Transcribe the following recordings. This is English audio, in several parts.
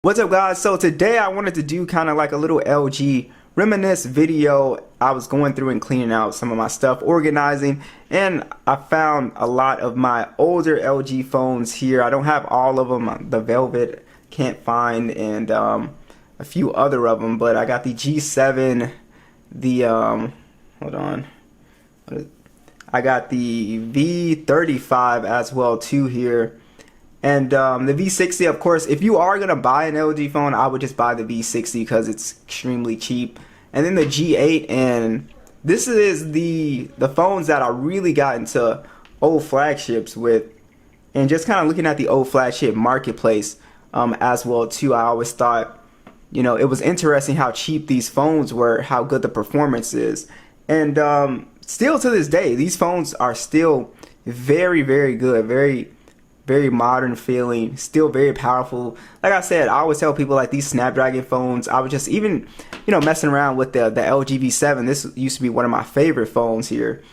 What's up, guys? So today I wanted to do kind of like a little LG reminisce video. I was going through and cleaning out some of my stuff, organizing, and I found a lot of my older LG phones here. I don't have all of them. The Velvet can't find, and a few other of them, but I got the G7, the hold on, I got the V35 as well too here. And the V60, of course, if you are going to buy an LG phone, I would just buy the V60 because it's extremely cheap. And then the G8, and this is the phones that I really got into old flagships with. And just kind of looking at the old flagship marketplace as well too, I always thought, you know, it was interesting how cheap these phones were, how good the performance is. And still to this day, these phones are still very, very good, very modern feeling, still very powerful. Like I said, I always tell people, like, these Snapdragon phones, I was just even, you know, messing around with the LG V7. This used to be one of my favorite phones here.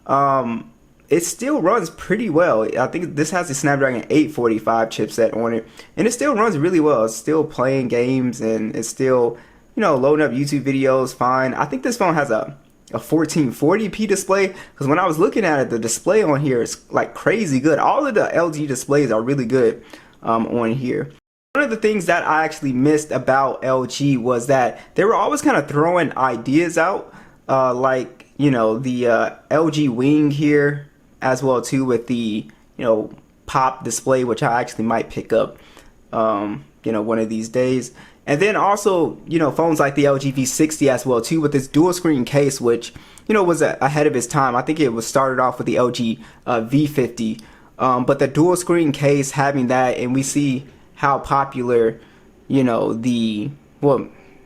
It still runs pretty well. I think this has the Snapdragon 845 chipset on it, and it still runs really well. It's still playing games, and it's still, you know, loading up YouTube videos fine. I think this phone has a 1440p display, because when I was looking at it, the display on here is like crazy good. All of the LG displays are really good on here. One of the things that I actually missed about LG was that they were always kind of throwing ideas out, like, you know, the LG Wing here as well too, with the, you know, pop display, which I actually might pick up you know, one of these days. And then also, you know, phones like the LG V60 as well too, with this dual screen case, which, you know, was ahead of its time. I think it was started off with the LG V50, but the dual screen case, having that, and we see how popular, you know,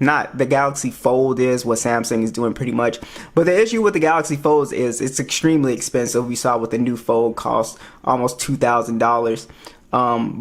not the Galaxy Fold is, what Samsung is doing pretty much. But the issue with the Galaxy Folds is it's extremely expensive. We saw with the new Fold cost almost $2,000.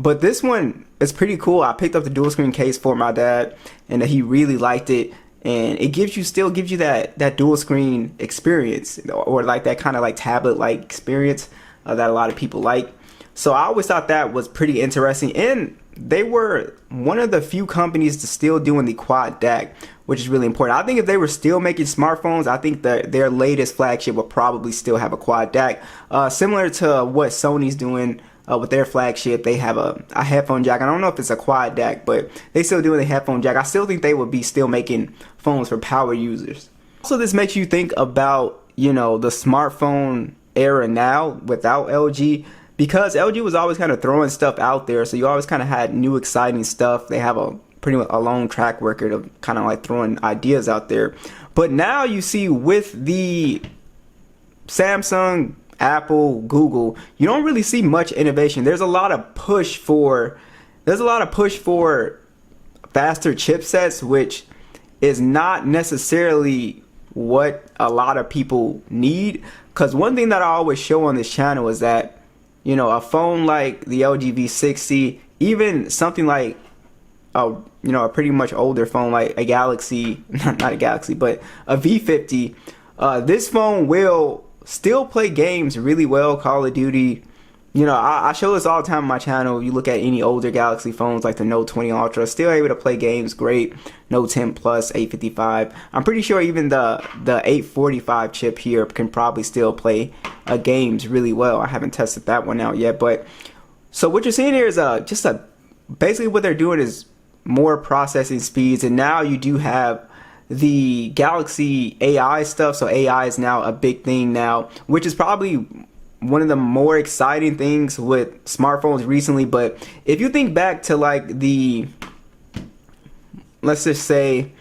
But this one is pretty cool. I picked up the dual screen case for my dad, and he really liked it. And it still gives you that dual screen experience, or like that kind of like tablet like experience that a lot of people like. So I always thought that was pretty interesting. And they were one of the few companies to still doing the quad DAC, which is really important. I think if they were still making smartphones, I think that their latest flagship would probably still have a quad DAC, similar to what Sony's doing with their flagship. They have a headphone jack. I don't know if it's a quad DAC, but they still doing the headphone jack. I still think they would be still making phones for power users. Also, this makes you think about, you know, the smartphone era now without LG, because LG was always kind of throwing stuff out there, so you always kind of had new exciting stuff. They have a long track record of kind of like throwing ideas out there. But now you see with the Samsung, Apple, Google, you don't really see much innovation. There's a lot of push for faster chipsets, which is not necessarily what a lot of people need. Because one thing that I always show on this channel is that, you know, a phone like the LG V60, even something like you know, a pretty much older phone like a Galaxy, not a Galaxy, but a V50, this phone will still play games really well. Call of Duty, you know, I show this all the time on my channel. You look at any older Galaxy phones like the Note 20 Ultra, still able to play games great. Note 10 Plus, 855. I'm pretty sure even the 845 chip here can probably still play games really well. I haven't tested that one out yet, but so what you're seeing here is basically what they're doing is more processing speeds, and now you do have the Galaxy AI stuff. So AI is now a big thing now, which is probably one of the more exciting things with smartphones recently. But if you think back to like the, let's just say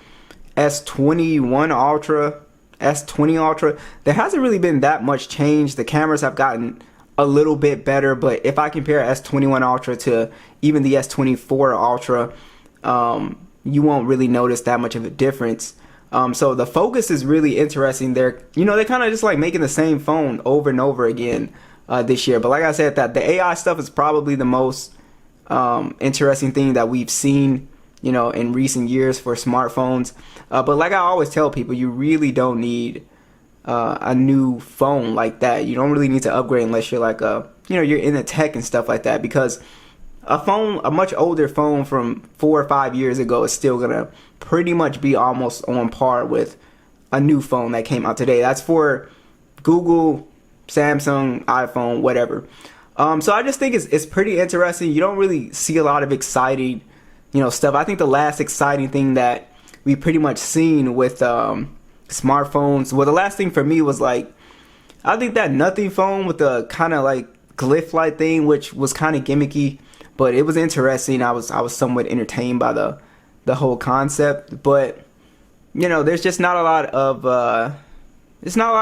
S21 Ultra, S20 Ultra, there hasn't really been that much change. The cameras have gotten a little bit better, but if I compare S21 Ultra to even the S24 Ultra, you won't really notice that much of a difference. So the focus is really interesting there. You know, they're kind of just like making the same phone over and over again this year. But like I said, that the AI stuff is probably the most interesting thing that we've seen, you know, in recent years for smartphones. But like I always tell people, you really don't need a new phone like that. You don't really need to upgrade unless you're like you know, you're into tech and stuff like that, because a much older phone from 4 or 5 years ago is still gonna pretty much be almost on par with a new phone that came out today. That's for Google, Samsung, iPhone, whatever. So I just think it's pretty interesting. You don't really see a lot of exciting, stuff. I think the last exciting thing that we pretty much seen with smartphones, well, the last thing for me was like, I think that nothing phone with the kind of like glyph light thing, which was kind of gimmicky, but it was interesting. I was somewhat entertained by the whole concept, but there's just not a lot of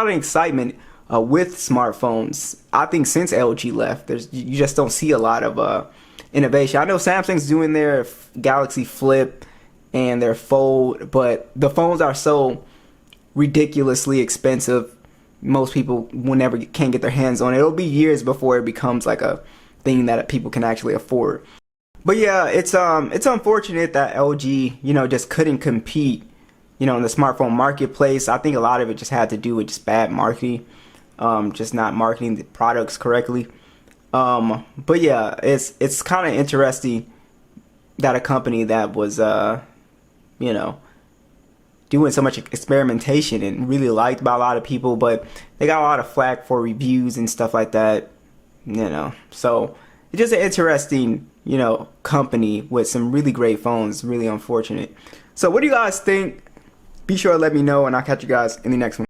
excitement with smartphones. I think since LG left, you just don't see a lot of innovation. I know Samsung's doing their Galaxy Flip and their Fold, but the phones are so ridiculously expensive. Most people can't get their hands on it. It'll be years before it becomes like a thing that people can actually afford. But yeah, it's unfortunate that LG, just couldn't compete, in the smartphone marketplace. I think a lot of it just had to do with just bad marketing, just not marketing the products correctly. But yeah, it's kind of interesting that a company that was, doing so much experimentation and really liked by a lot of people, but they got a lot of flack for reviews and stuff like that, So it's just an interesting, company with some really great phones. Really unfortunate. So what do you guys think? Be sure to let me know, and I'll catch you guys in the next one.